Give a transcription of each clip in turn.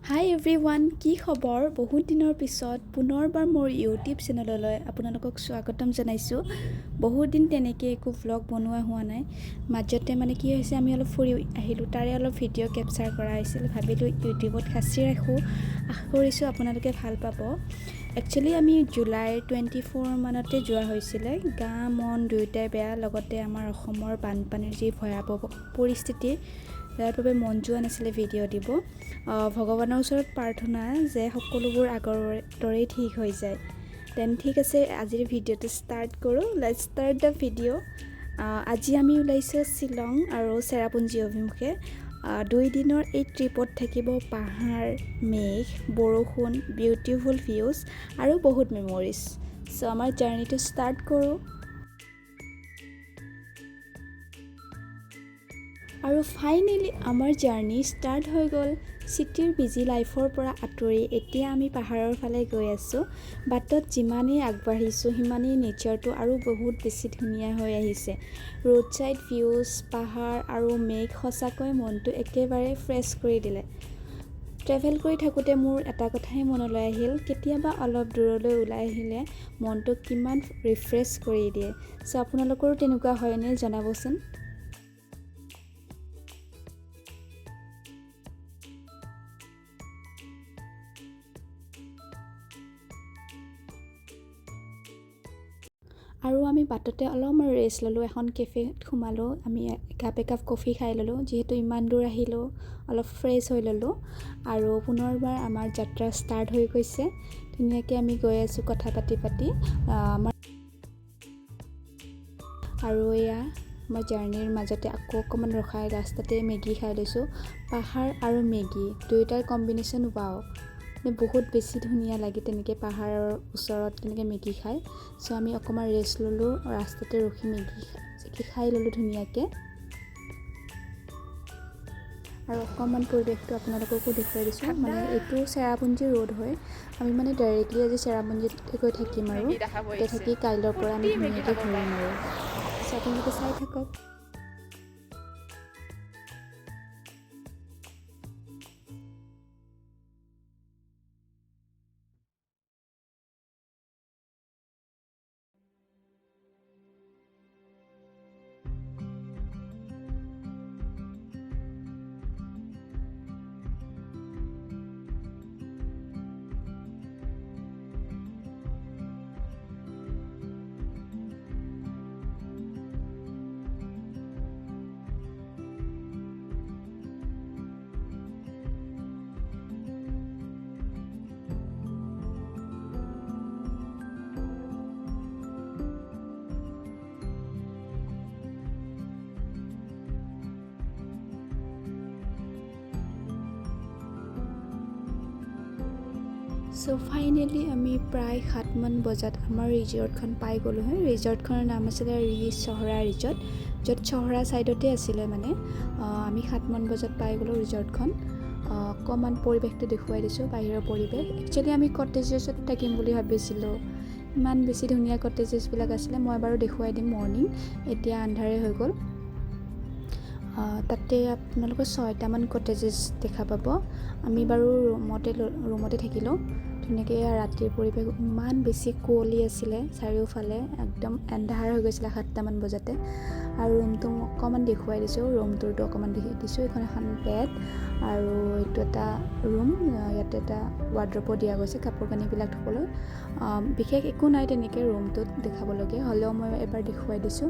হাই everyone, কি খবৰ? বহুত দিনৰ পিছত পুনৰবাৰ মোৰ ইউটিউব চেনেললৈ আপোনালোকক স্বাগতম জনাইছোঁ। বহুত দিন তেনেকৈ একো ভ্লগ বনোৱা হোৱা নাই। মাজতে কি হৈছে, আমি অলপ ফুৰি আহিলোঁ, তাৰে অলপ ভিডিঅ' কেপচাৰ কৰা হৈছিল। ভাবিলোঁ ইউটিউবত সাঁচি ৰাখোঁ, আশা কৰিছোঁ আপোনালোকে ভাল পাব। একচুৱেলি আমি জুলাই 24 মানতে যোৱা হৈছিলে। গা মন দুয়োটাই বেয়া, লগতে আমাৰ অসমৰ বানপানীৰ যি ভয়াৱহ পৰিস্থিতি, যাৰ বাবে মন যোৱা নাছিলে ভিডিঅ' দিব। ভগৱানৰ ওচৰত প্ৰাৰ্থনা যে সকলোবোৰ আগৰ দৰেই ঠিক হৈ যায়। দেন ঠিক আছে, আজিৰ ভিডিঅ'টো ষ্টাৰ্ট কৰোঁ। Let's start the video'. আজি আমি ওলাইছোঁ শ্বিলং আৰু চেৰাপুঞ্জী অভিমুখে। 2 দিনৰ এই ট্ৰিপত থাকিব পাহাৰ, মেঘ, বৰষুণ, বিউটিফুল ভিউজ আৰু বহুত মেমৰিজ। চ' আমাৰ জাৰ্ণিটো ষ্টাৰ্ট কৰোঁ। আৰু ফাইনেলি আমাৰ জাৰ্ণি ষ্টাৰ্ট হৈ গ'ল। চিটিৰ বিজি লাইফৰ পৰা আঁতৰি এতিয়া আমি পাহাৰৰ ফালে গৈ আছোঁ। বাটত যিমানেই আগবাঢ়িছোঁ সিমানেই নেচাৰটো আৰু বহুত বেছি ধুনীয়া হৈ আহিছে। ৰোড ছাইড ভিউজ, পাহাৰ আৰু মেঘ সঁচাকৈ মনটো একেবাৰে ফ্ৰেছ কৰি দিলে। ট্ৰেভেল কৰি থাকোঁতে মোৰ এটা কথাই মনলৈ আহিল, কেতিয়াবা অলপ দূৰলৈ ওলাই আহিলে মনটোক কিমান ৰিফ্ৰেছ কৰি দিয়ে। চ' আপোনালোকৰো তেনেকুৱা হয়নে জনাবচোন। আৰু আমি বাটতে অলপমান ৰেষ্ট ল'লোঁ, এখন কেফেত সোমালোঁ। আমি একাপ কফি খাই ল'লোঁ, যিহেতু ইমান দূৰ আহিলোঁ অলপ ফ্ৰেছ হৈ ল'লোঁ। আৰু পুনৰবাৰ আমাৰ যাত্ৰা ষ্টাৰ্ট হৈ গৈছে। ধুনীয়াকৈ আমি গৈ আছোঁ কথা পাতি আৰু এয়া আমাৰ জাৰ্ণিৰ মাজতে আকৌ অকণমান ৰখাই ৰাস্তাতে মেগী খাই লৈছোঁ। পাহাৰ আৰু মেগী দুয়োটাৰ কম্বিনেশ্যন ৱাও, বহুত বেছি ধুনীয়া লাগে তেনেকৈ পাহাৰৰ ওচৰত তেনেকৈ মেগী খাই। চ' আমি অকণমান ৰেষ্ট ল'লোঁ, ৰাস্তাতে ৰখি মেগী খাই ল'লোঁ ধুনীয়াকৈ। আৰু অকণমান পৰিৱেশটো আপোনালোককো দেখুৱাই দিছোঁ। এইটো চেৰাপুঞ্জী ৰোড হয়। আমি ডাইৰেক্টলি আজি চেৰাপুঞ্জীতে গৈ থাকিম আৰু তাতে থাকি কাইলৈৰ পৰা আমি ধুনীয়াকৈ ঘূৰিম আৰু। চ' আপোনালোকে চাই থাকক। চ' ফাইনেলি আমি প্ৰায় 7 মান বজাত আমাৰ ৰিজৰ্টখন পাই গ'লোঁ হয়। ৰিজৰ্টখনৰ নাম আছিলে চহৰা ৰিজৰ্ট, য'ত চহৰা ছাইডতে আছিলে আমি 7 মান বজাত পাই গ'লোঁ ৰিজৰ্টখন। অকণমান পৰিৱেশটো দেখুৱাই দিছোঁ, বাহিৰৰ পৰিৱেশ। একচুৱেলি আমি কটেজেছত থাকিম বুলি ভাবিছিলোঁ। ইমান বেছি ধুনীয়া কটেজেছবিলাক আছিলে। মই বাৰু দেখুৱাই দিম মৰ্ণিং, এতিয়া আন্ধাৰে হৈ গ'ল। তাতে আপোনালোকৰ 6টামান কটেজেছ দেখা পাব। আমি বাৰু ৰুমতে থাকিলোঁ। ধুনীয়াকৈ ৰাতিৰ পৰিৱেশ, ইমান বেছি কুঁৱলী আছিলে চাৰিওফালে, একদম এন্ধাৰ হৈ গৈছিলে 7টামান বজাতে। আৰু ৰুমটো অকণমান দেখুৱাই দিছোঁ, ৰুমটোতো অকণমান দেখুৱাই দিছোঁ। এইখন এখন বেড আৰু এইটো এটা ৰুম, ইয়াতে এটা ৱাৰ্ড্ৰপো দিয়া গৈছে কাপোৰ কানিবিলাক থ'বলৈ। বিশেষ একো নাই তেনেকৈ ৰুমটোত দেখাবলগীয়া, হ'লেও মই এবাৰ দেখুৱাই দিছোঁ।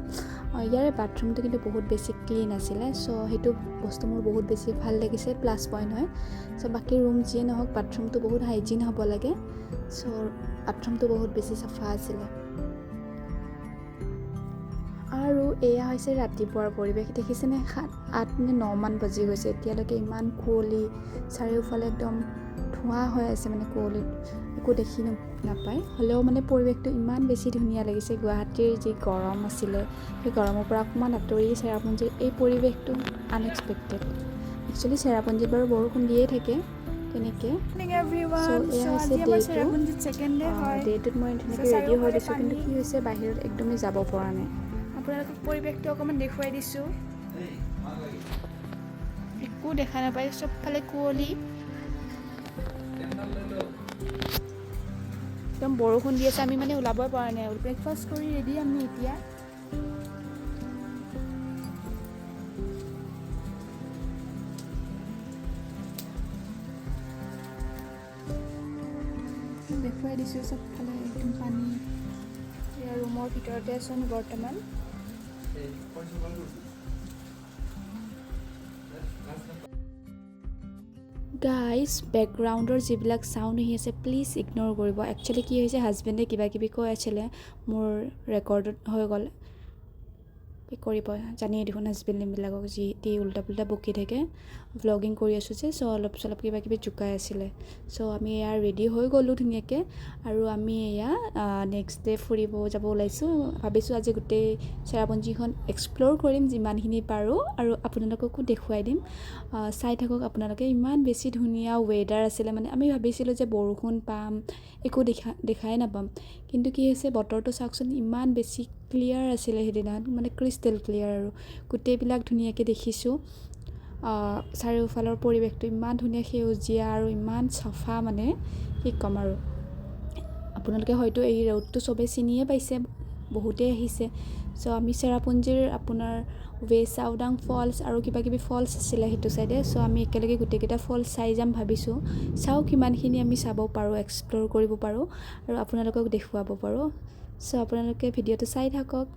ইয়াৰে বাথৰুমটো কিন্তু বহুত বেছি ক্লিন আছিলে। চ' সেইটো বস্তু মোৰ বহুত বেছি ভাল লাগিছে, প্লাছ পইণ্ট হয়। চ' বাকী ৰুম যিয়ে নহওক বাথৰুমটো বহুত হাইজিন হ'ব লাগে। চ' বাথৰুমটো বহুত বেছি চাফা আছিলে। আৰু এয়া হৈছে ৰাতিপুৱাৰ পৰিৱেশ। দেখিছেনে 7, 8 নে 9 মান বাজি গৈছে, এতিয়ালৈকে ইমান কুঁৱলী, চাৰিওফালে একদম ধোঁৱা হৈ আছে, কুঁৱলীত একো দেখি নাপায়। হ'লেও পৰিৱেশটো ইমান বেছি ধুনীয়া লাগিছে। গুৱাহাটীৰ যি গৰম আছিলে সেই গৰমৰ পৰা অকণমান আঁতৰি চেৰাপুঞ্জীৰ এই পৰিৱেশটো আনএক্সপেক্টেড। একচুৱেলি চেৰাপুঞ্জীত বাৰু বৰষুণ দিয়ে থাকে তেনেকৈ। চ' এয়া হৈছে ডে'টোত মই ধুনীয়াকৈ ৰেডি হৈ দিছোঁ, কিন্তু কি হৈছে বাহিৰত একদমেই যাব পৰা নাই। আপোনালোকক পৰিৱেশটো অকণমান দেখুৱাই দিছোঁ। একো দেখা নাপায়, চবফালে কুঁৱলী। বৰষুণ দি আছে, আমি মানে ওলাবই পৰা নাই। ব্ৰেকফাষ্ট কৰি ৰেডি আমি এতিয়া। দেখুৱাই দিছোঁ চবফালে একদম পানী। এয়া ৰুমৰ ভিতৰতে আছোঁ আমি বৰ্তমান। গাইজ, বেকগ্ৰাউণ্ডৰ যিবিলাক চাউণ্ড আহি আছে প্লিজ ইগন'ৰ কৰিব। একচুৱেলি কি হৈছে, হাজবেণ্ডে কিবা কিবি কৈ আছিলে, মোৰ ৰেকৰ্ডত হৈ গ'ল। কি কৰিব, জানিয়ে দেখোন হাজবেণ্ডবিলাকক যি টি উল্টা পুল্টা বকি থাকে। ভ্লগিং কৰি আছোঁ যে, চ' অলপ চলপ কিবা কিবি জোকাই আছিলে। চ' আমি এয়া ৰেডি হৈ গ'লোঁ ধুনীয়াকৈ, আৰু আমি এয়া নেক্সট ডে ফুৰিব যাব ওলাইছোঁ। ভাবিছোঁ আজি গোটেই চেৰাপুঞ্জীখন এক্সপ্ল'ৰ কৰিম যিমানখিনি পাৰোঁ, আৰু আপোনালোককো দেখুৱাই দিম। চাই থাকক আপোনালোকে। ইমান বেছি ধুনীয়া ৱেডাৰ আছিলে, মানে আমি ভাবিছিলোঁ যে বৰষুণ পাম, একো দেখাই নাপাম। কিন্তু কি হৈছে, বতৰটো চাওকচোন, ইমান বেছি ক্লিয়াৰ আছিলে সেইদিনা, মানে ক্ৰিষ্টেল ক্লিয়াৰ, আৰু গোটেইবিলাক ধুনীয়াকৈ দেখিছোঁ। চাৰিওফালৰ পৰিৱেশটো ইমান ধুনীয়া সেউজীয়া আৰু ইমান চাফা, মানে কি ক'ম আৰু। আপোনালোকে হয়তো এই ৰোডটো চবেই চিনিয়ে পাইছে, বহুতেই আহিছে। চ' আমি চেৰাপুঞ্জীৰ আপোনাৰ চাউদাং ফলছ আৰু কিবা কিবি ফলছ আছিলে সেইটো চাইডে। চ' আমি একেলগে গোটেইকেইটা ফলছ চাই যাম ভাবিছোঁ। চাওঁ কিমানখিনি আমি চাব পাৰোঁ, এক্সপ্ল'ৰ কৰিব পাৰোঁ, আৰু আপোনালোকক দেখুৱাব পাৰোঁ। চ' আপোনালোকে ভিডিঅ'টো চাই থাকক।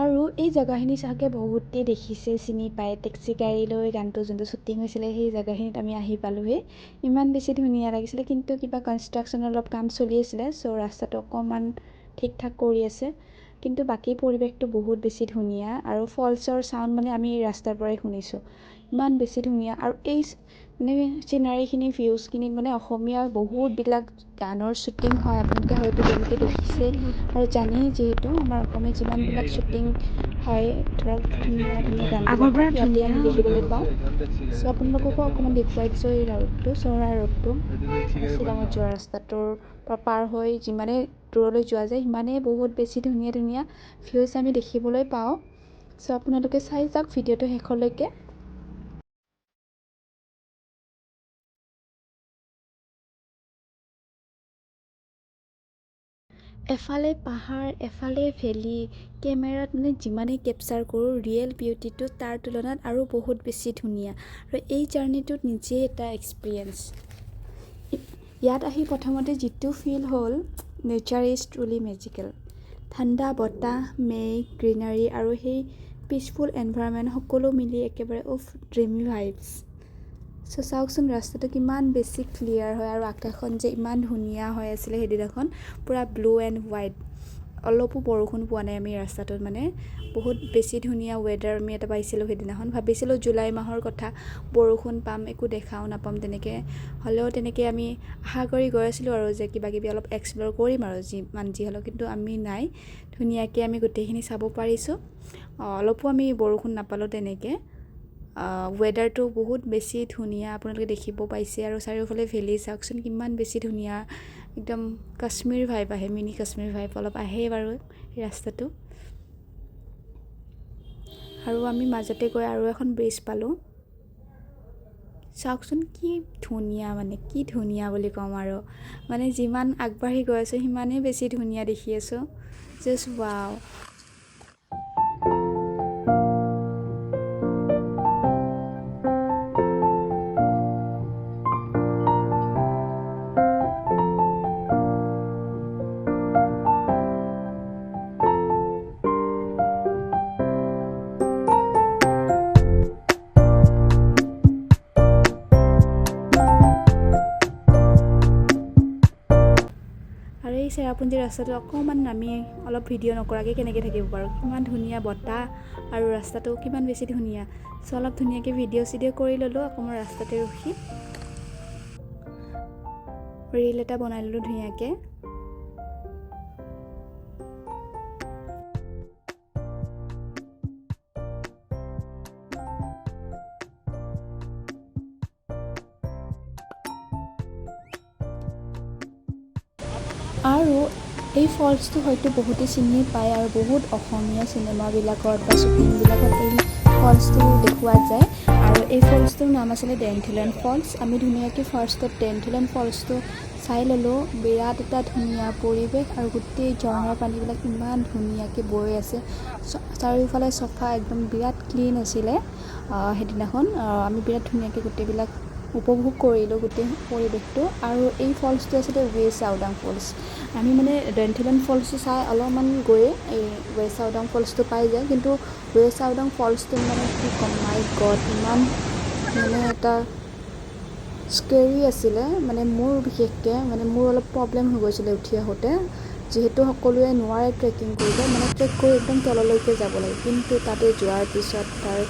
আৰু এই জেগাখিনি চাগে বহুতেই দেখিছে, চিনি পায়। টেক্সি গাড়ী লৈ গানটো যোনটো শ্বুটিং হৈছিলে সেই জেগাখিনিত আমি আহি পালোঁহি। ইমান বেছি ধুনীয়া লাগিছিলে, কিন্তু কিবা কনষ্ট্ৰাকশ্যনৰ অলপ কাম চলি আছিলে, চ' ৰাস্তাটো অকণমান ঠিক ঠাক কৰি আছে। কিন্তু বাকী পৰিৱেশটো বহুত বেছি ধুনীয়া, আৰু ফলছৰ চাউণ্ড মানে আমি ৰাস্তাৰ পৰাই শুনিছোঁ। ইমান বেছি ধুনীয়া, আৰু এই মানে চিনাৰীখিনি, ভিউজখিনিত মানে অসমীয়া বহুতবিলাক গানৰ শ্বুটিং হয়। আপোনালোকে হয়তো বহুতে দেখিছে আৰু জানেই, যিহেতু আমাৰ অসমীয়া যিমানবিলাক শ্বুটিং হয়, ধৰক ধুনীয়া ধুনীয়া গানবিলাক ইয়াতে আমি দেখিবলৈ পাওঁ। চ' আপোনালোককো অকণমান দেখুৱাই দিছোঁ এই ৰোডটো, চহৰা ৰোডটো, শ্বিলঙত যোৱা ৰাস্তাটোৰ পৰা পাৰ হৈ যিমানেই দূৰলৈ যোৱা যায়, সিমানেই বহুত বেছি ধুনীয়া ধুনীয়া ভিউজ আমি দেখিবলৈ পাওঁ। চ' আপোনালোকে চাই যাওক ভিডিঅ'টো শেষলৈকে। এফালে পাহাৰ, এফালে ভেলী, কেমেৰাত মানে যিমানেই কেপচাৰ কৰোঁ, ৰিয়েল বিউটিটো তাৰ তুলনাত আৰু বহুত বেছি ধুনীয়া। আৰু এই জাৰ্ণিটোত নিজেই এটা এক্সপিৰিয়েঞ্চ। ইয়াত আহি প্ৰথমতে যিটো ফিল হ'ল, নেচাৰ ইজ ট্ৰুলি মেজিকেল। ঠাণ্ডা বতাহ, মেঘ, গ্ৰীনাৰী আৰু সেই পিচফুল এনভাইৰনমেণ্ট সকলো মিলি একেবাৰে ড্ৰিমি ভাইবছ। চ' চাওকচোন ৰাস্তাটো কিমান বেছি ক্লিয়াৰ হয়, আৰু আকাশখন যে ইমান ধুনীয়া হৈ আছিলে সেইদিনাখন, পূৰা ব্লু এণ্ড হোৱাইট। অলপো বৰষুণ পোৱা নাই আমি ৰাস্তাটোত, মানে বহুত বেছি ধুনীয়া ৱেডাৰ আমি এটা পাইছিলোঁ সেইদিনাখন। ভাবিছিলোঁ জুলাই মাহৰ কথা, বৰষুণ পাম, একো দেখাও নাপাম তেনেকৈ। হ'লেও তেনেকৈ আমি আশা কৰি গৈ আছিলোঁ আৰু যে কিবা কিবি অলপ এক্সপ্ল'ৰ কৰিম আৰু যিমান যি হ'লেও, কিন্তু আমি নাই। ধুনীয়াকৈ আমি গোটেইখিনি চাব পাৰিছোঁ। অলপো আমি বৰষুণ নাপালোঁ তেনেকৈ। ৱেডাৰটো বহুত বেছি ধুনীয়া, আপোনালোকে দেখিব পাইছে। আৰু চাৰিওফালে ভেলী চাওকচোন, কিমান বেছি ধুনীয়া, একদম কাশ্মীৰ ভাইব আহে, মিনি কাশ্মীৰ ভাইব অলপ আহে বাৰু এই ৰাস্তাটো। আৰু আমি মাজতে গৈ আৰু এখন ব্ৰিজ পালোঁ। চাওকচোন কি ধুনীয়া, মানে কি ধুনীয়া বুলি ক'ম আৰু। মানে যিমান আগবাঢ়ি গৈ আছোঁ সিমানেই বেছি ধুনীয়া দেখি আছোঁ। Just wow. আৰু এই চেৰাপুঞ্জী ৰাস্তাটো অকণমান আমি অলপ ভিডিঅ' নকৰাকৈ কেনেকৈ থাকিব পাৰোঁ। কিমান ধুনীয়া বতাহ, আৰু ৰাস্তাটো কিমান বেছি ধুনীয়া। চ' অলপ ধুনীয়াকৈ ভিডিঅ' কৰি ল'লোঁ অকণমান ৰাস্তাতে ৰখি। ৰীল এটা বনাই ল'লোঁ ধুনীয়াকৈ। আৰু এই ফলছটো হয়তো বহুতে চিনি পায় আৰু বহুত অসমীয়া চিনেমাবিলাকত বা শ্বুটিংবিলাকত এই ফলছটো দেখুওৱা যায়। আৰু এই ফলছটোৰ নাম আছিলে ডেণ্ঠেলন ফলছ। আমি ধুনীয়াকৈ ফাৰ্ষ্টত ডেণ্ঠেলন ফলছটো চাই ল'লোঁ। বিৰাট এটা ধুনীয়া পৰিৱেশ আৰু গোটেই ঝৰ্ণাৰ পানীবিলাক ইমান ধুনীয়াকৈ বৈ আছে, চাৰিওফালে চফা, একদম বিৰাট ক্লিন আছিলে। সেইদিনাখন আমি বিৰাট ধুনীয়াকৈ গোটেইবিলাক উপভোগ কৰিলোঁ গোটেই পৰিৱেশটো। আৰু এই ফলছটো আছিলে ৱেচাওডাং ফলছ। আমি মানে ডেণ্ঠেলন ফলছটো চাই অলপমান গৈয়ে এই ৱেচাওডাং ফলছটো পাই যায়, কিন্তু ৱেচাওডাং ফলছটো মানে কি ক'ম, মাই গড, ইমান মানে এটা স্কেৰী আছিলে। মানে মোৰ বিশেষকৈ মানে মোৰ অলপ প্ৰব্লেম হৈ গৈছিলে উঠি আহোঁতে, যিহেতু সকলোৱে নোৱাৰে ট্ৰেকিং কৰিব, মানে ট্ৰেক কৰি একদম তললৈকে যাব লাগে। কিন্তু তাতে যোৱাৰ পিছত তাৰ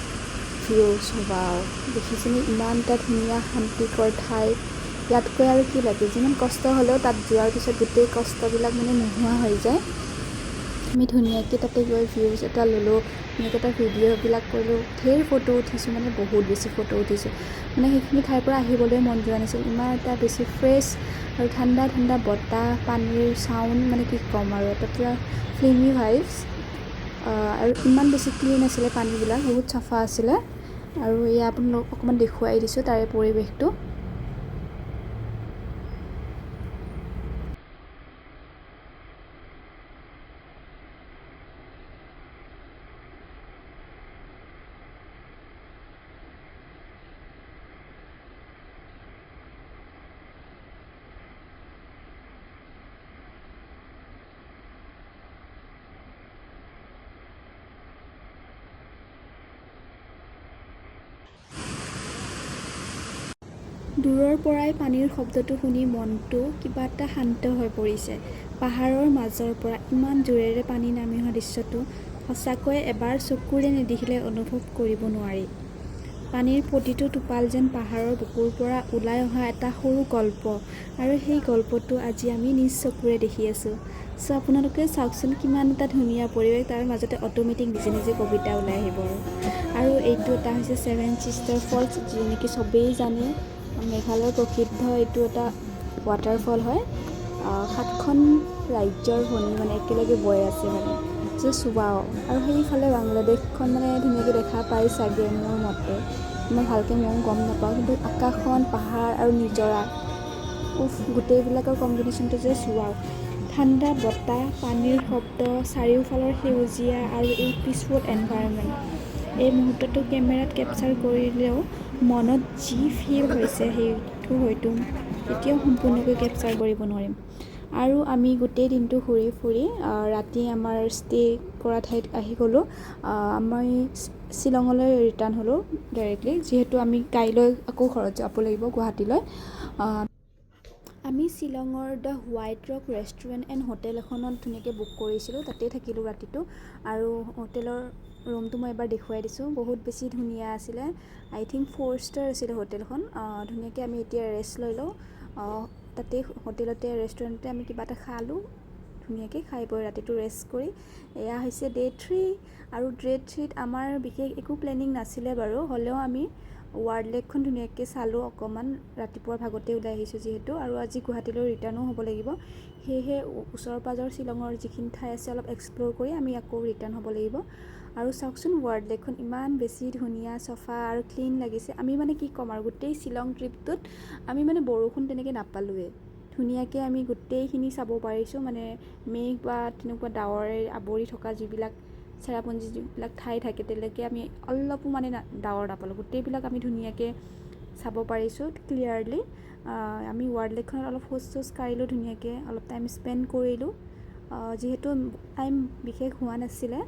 ভিউজ ৱাও, দেখিছেনে ইমান এটা ধুনীয়া শান্তিকৰ ঠাই। ইয়াতকৈ আৰু কি লাগে, যিমান কষ্ট হ'লেও তাত যোৱাৰ পিছত গোটেই কষ্টবিলাক মানে নোহোৱা হৈ যায়। আমি ধুনীয়াকৈ তাতে গৈ ভিউজ এটা ল'লোঁ, ধুনীয়াকৈ এটা ভিডিঅ'বিলাক কৰিলোঁ, ঢেৰ ফটো উঠিছোঁ, মানে বহুত বেছি ফটো উঠিছোঁ। মানে সেইখিনি ঠাইৰ পৰা আহিবলৈ মন যোৱা নাছিল, ইমান এটা বেছি ফ্ৰেছ আৰু ঠাণ্ডা ঠাণ্ডা বতাহ, পানীৰ চাউণ্ড, মানে কি ক'ম আৰু এটা পূৰা ফিল্মি ভাইবছ। আৰু ইমান বেছি ক্লিন আছিলে পানীবিলাক, বহুত চাফা আছিলে। আৰু এয়া আপোনালোকক অকণমান দেখুৱাই দিছোঁ তাৰে পৰিৱেশটো। দূৰৰ পৰাই পানীৰ শব্দটো শুনি মনটো কিবা এটা শান্ত হৈ পৰিছে। পাহাৰৰ মাজৰ পৰা ইমান জোৰেৰে পানী নামি অহা দৃশ্যটো সঁচাকৈয়ে এবাৰ চকুৰে নেদেখিলে অনুভৱ কৰিব নোৱাৰি। পানীৰ প্ৰতিটো টোপাল যেন পাহাৰৰ বুকুৰ পৰা ওলাই অহা এটা সৰু গল্প, আৰু সেই গল্পটো আজি আমি নিজ চকুৰে দেখি আছোঁ। চ' আপোনালোকে চাওকচোন কিমান এটা ধুনীয়া পৰিৱেশ, তাৰ মাজতে অট'মেটিক নিজে নিজে কবিতা ওলাই আহিব। আৰু এইটো এটা হৈছে ছেভেন ছিষ্টাৰ ফলছ, যি নেকি চবেই জানে, মেঘালয়ৰ প্ৰসিদ্ধ এইটো এটা ৱাটাৰফল হয়। 7খন ৰাজ্যৰ ভনী মানে একেলগে বৈ আছে, মানে জাষ্ট ৱাও। আৰু সেইফালে বাংলাদেশখন মানে ধুনীয়াকৈ দেখা পাই চাগে মোৰ মতে, ইমান ভালকৈ ময়ো গম নাপাওঁ, কিন্তু আকাশখন, পাহাৰ আৰু নিজৰা, গোটেইবিলাকৰ কম্বিনেশ্যনটো জাষ্ট ৱাও। ঠাণ্ডা বতাহ, পানীৰ শব্দ, চাৰিওফালৰ সেউজীয়া আৰু এই পিচফুল এনভাইৰনমেণ্ট, এই মুহূৰ্তটো কেমেৰাত কেপচাৰ কৰিলেও মনত যি ফিল হৈছে সেইটো হয়তো এতিয়াও সম্পূৰ্ণকৈ কেপচাৰ কৰিব নোৱাৰিম। আৰু আমি গোটেই দিনটো ঘূৰি ফুৰি ৰাতি আমাৰ ষ্টে' কৰা ঠাইত আহি গ'লোঁ। আমি শ্বিলঙলৈ ৰিটাৰ্ণ হ'লোঁ ডাইৰেক্টলি, যিহেতু আমি কাইলৈ আকৌ ঘৰত যাব লাগিব গুৱাহাটীলৈ। আমি শ্বিলঙৰ the white rock restaurant and hotel এখনত ধুনীয়াকৈ বুক কৰিছিলোঁ, তাতেই থাকিলোঁ ৰাতিটো। আৰু হোটেলৰ ৰুমটো মই এবাৰ দেখুৱাই দিছোঁ, বহুত বেছি ধুনীয়া আছিলে। আই থিংক 4 ষ্টাৰ আছিলে হোটেলখন। ধুনীয়াকৈ আমি এতিয়া ৰেষ্ট লৈ লওঁ তাতে হোটেলতে, ৰেষ্টুৰেণ্টতে আমি কিবা এটা খালোঁ, ধুনীয়াকৈ খাই বৈ ৰাতিটো ৰেষ্ট কৰি এয়া হৈছে ডে 3। আৰু ডে 3ত আমাৰ বিশেষ একো প্লেনিং নাছিলে বাৰু, হ'লেও আমি ৱাৰ্ড লেকখন ধুনীয়াকৈ চালোঁ অকণমান, ৰাতিপুৱাৰ ভাগতে ওলাই আহিছোঁ যিহেতু, আৰু আজি গুৱাহাটীলৈ ৰিটাৰ্ণো হ'ব লাগিব, সেয়েহে ওচৰ পাজৰ শ্বিলঙৰ যিখিনি ঠাই আছে অলপ এক্সপ্ল'ৰ কৰি আমি আকৌ ৰিটাৰ্ণ হ'ব লাগিব। আৰু চাওকচোন ৱাৰ্ড লেকখন ইমান বেছি ধুনীয়া, চফা আৰু ক্লিন লাগিছে। আমি মানে কি ক'ম আৰু, গোটেই শ্বিলং ট্ৰিপটোত আমি মানে বৰষুণ তেনেকৈ নাপালোঁৱে, ধুনীয়াকৈ আমি গোটেইখিনি চাব পাৰিছোঁ। মানে মেঘ বা তেনেকুৱা ডাৱৰে আৱৰি থকা যিবিলাক চেৰাপুঞ্জী যিবিলাক ঠাই থাকে, তেনেকৈ আমি অলপো মানে ডাৱৰ নাপালোঁ, গোটেইবিলাক আমি ধুনীয়াকৈ চাব পাৰিছোঁ ক্লিয়াৰলি। আমি ৱাৰ্ড লেকখনত অলপ খোজ চোজ কাঢ়িলোঁ, ধুনীয়াকৈ অলপ টাইম স্পেণ্ড কৰিলোঁ, যিহেতু টাইম বিশেষ হোৱা নাছিলে।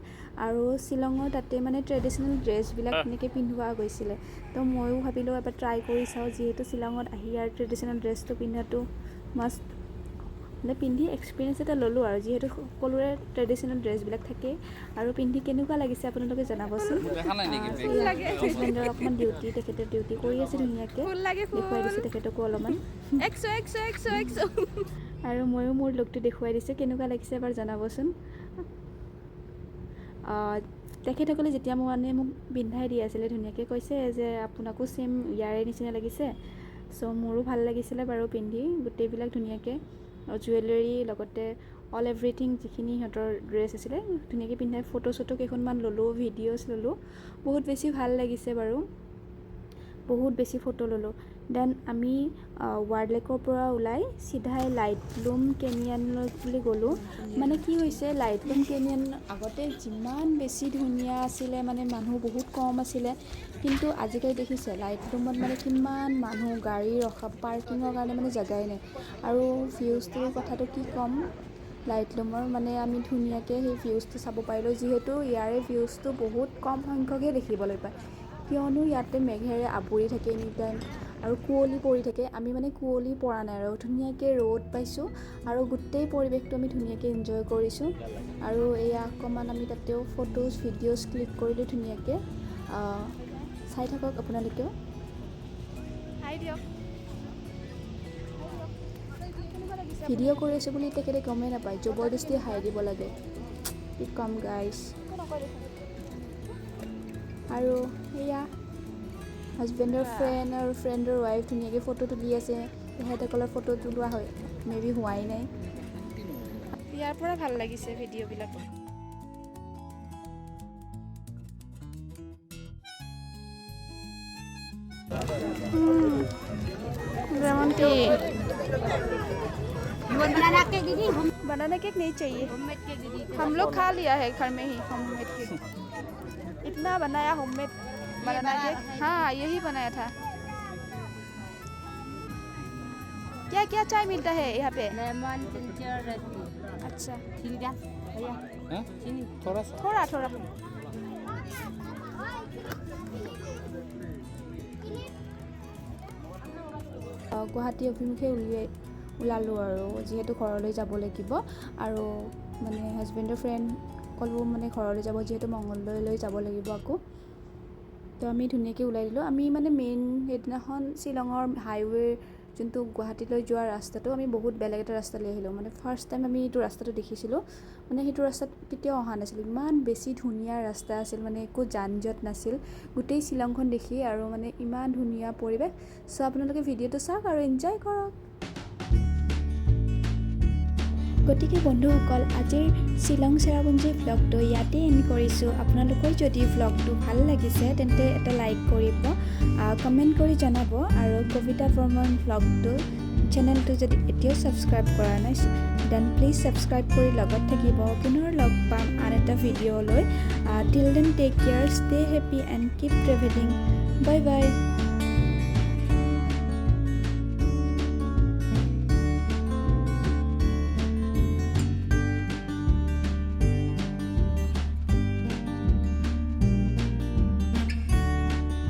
আৰু শ্বিলঙৰ তাতে মানে ট্ৰেডিশ্যনেল ড্ৰেছবিলাক তেনেকৈ পিন্ধোৱা গৈছিলে, তো ময়ো ভাবিলোঁ এবাৰ ট্ৰাই কৰি চাওঁ, যিহেতু শ্বিলঙত আহি আৰু ট্ৰেডিশ্যনেল ড্ৰেছটো পিন্ধাটো মাষ্ট, মানে পিন্ধি এক্সপিৰিয়েঞ্চ এটা ল'লোঁ আৰু, যিহেতু সকলোৰে ট্ৰেডিশ্যনেল ড্ৰেছবিলাক থাকে। আৰু পিন্ধি কেনেকুৱা লাগিছে আপোনালোকে জনাবচোন। হাজবেণ্ডৰ অকণমান ডিউটি, তেখেতে ডিউটি কৰি আছে ধুনীয়াকৈ, দেখুৱাই দিছোঁ তেখেতকো অলপমান। আৰু ময়ো মোৰ লুকটো দেখুৱাই দিছোঁ, কেনেকুৱা লাগিছে এবাৰ জনাবচোন। তেখেতসকলে যেতিয়া মোক পিন্ধাই দি আছিলে, ধুনীয়াকৈ কৈছে যে আপোনাকো ছেইম ইয়াৰে নিচিনা লাগিছে। চ' মোৰো ভাল লাগিছিলে বাৰু পিন্ধি, গোটেইবিলাক ধুনীয়াকৈ জুৱেলাৰী লগতে অল এভৰিথিং যিখিনি সিহঁতৰ ড্ৰেছ আছিলে ধুনীয়াকৈ পিন্ধাই ফটো চটো কেইখনমান ল'লোঁ, ভিডিঅ'ছ ল'লোঁ। বহুত বেছি ভাল লাগিছে বাৰু, বহুত বেছি ফটো ল'লোঁ। দেন আমি ৱাৰ্ড লেকৰ পৰা ওলাই চিধাই লাইটলুম কেনিয়নলৈ বুলি গ'লোঁ। মানে কি হৈছে, লাইটলুম কেনিয়ন আগতে যিমান বেছি ধুনীয়া আছিলে, মানে মানুহ বহুত কম আছিলে, কিন্তু আজিকালি দেখিছে লাইটলুমত মানে কিমান মানুহ, গাড়ী ৰখা পাৰ্কিঙৰ কাৰণে মানে জেগাই নাই। আৰু ভিউজটোৰ কথাটো কি ক'ম, লাইটলুমৰ মানে আমি ধুনীয়াকৈ সেই ভিউজটো চাব পাৰিলোঁ, যিহেতু ইয়াৰে ভিউজটো বহুত কম সংখ্যকহে দেখিবলৈ পায়, কিয়নো ইয়াতে মেঘেৰে আৱৰি থাকে এনি টাইম আৰু কুঁৱলী পৰি থাকে। আমি মানে কুঁৱলী পৰা নাই আৰু ধুনীয়াকৈ ৰ'দ পাইছোঁ আৰু গোটেই পৰিৱেশটো আমি ধুনীয়াকৈ এনজয় কৰিছোঁ। আৰু এয়া অকণমান আমি তাতেও ফটোজ ভিডিঅ'জ ক্লিক কৰিলোঁ ধুনীয়াকৈ। চাই থাকক আপোনালোকেও। ভিডিঅ' কৰি আছোঁ বুলি তেখেতে গমেই নাপায়, জবৰদস্তি হাই দিব লাগে, কি ক'ম গাইজ। আৰু এয়া হাজবেণ্ডৰ ফ্ৰেণ্ড আৰু ফ্ৰেণ্ডৰ ৱাইফ ধুনীয়াকৈ ফটো তুলি আছে। তেখেতসকলৰ ফটো তোলোৱা হয় মেবি হোৱাই নাই। ইয়াৰ পৰা ভাল লাগিছে ভিডিঅ'বিলাক। लेमन टी, बनाना केक नहीं चाहिए, हम लोग खा लिया है घर में ही होममेड केक। इतना बनाया होममेड बनाना केक, हाँ यही बनाया था। क्या क्या चाय मिलता है यहाँ पे? Lemon, ginger, red T. अच्छा, चीनी क्या भैया? चीनी थोड़ा थोड़ा। গুৱাহাটী অভিমুখে ওলালোঁ আৰু যিহেতু ঘৰলৈ যাব লাগিব, আৰু মানে হাজবেণ্ডৰ ফ্ৰেণ্ড সকলো মানে ঘৰলৈ যাব, যিহেতু মংগলদৈলৈ যাব লাগিব আকৌ। তো আমি ধুনীয়াকৈ ওলাই দিলোঁ। আমি মানে মেইন সেইদিনাখন শ্বিলঙৰ হাইৱে যোনটো গুৱাহাটীলৈ যোৱা ৰাস্তাটো আমি বহুত বেলেগ এটা ৰাস্তালৈ আহিলোঁ। মানে ফাৰ্ষ্ট টাইম আমি এইটো ৰাস্তাটো দেখিছিলোঁ, মানে সেইটো ৰাস্তাত কেতিয়াও অহা নাছিলোঁ। ইমান বেছি ধুনীয়া ৰাস্তা আছিল, মানে একো যান জঁট নাছিল, গোটেই শ্বিলংখন দেখি আৰু মানে ইমান ধুনীয়া পৰিৱেশ। চ' আপোনালোকে ভিডিঅ'টো চাওক আৰু এনজয় কৰক। গতিকে বন্ধুসকল, আজিৰ শ্বিলং চেৰাপুঞ্জী ভ্লগটো ইয়াতে এণ্ড কৰিছোঁ। আপোনালোকৰ যদি ভ্লগটো ভাল লাগিছে তেন্তে এটা লাইক কৰিব, কমেণ্ট কৰি জনাব, আৰু কবিতা বৰ্মন ভ্লগটো চেনেলটো যদি এতিয়াও ছাবস্ক্ৰাইব কৰা নাই দেন প্লিজ ছাবস্ক্ৰাইব কৰি লগত থাকিব। পুনৰ লগ পাম আন এটা ভিডিঅ'লৈ। Till then take care, stay happy and keep travelling. Bye by.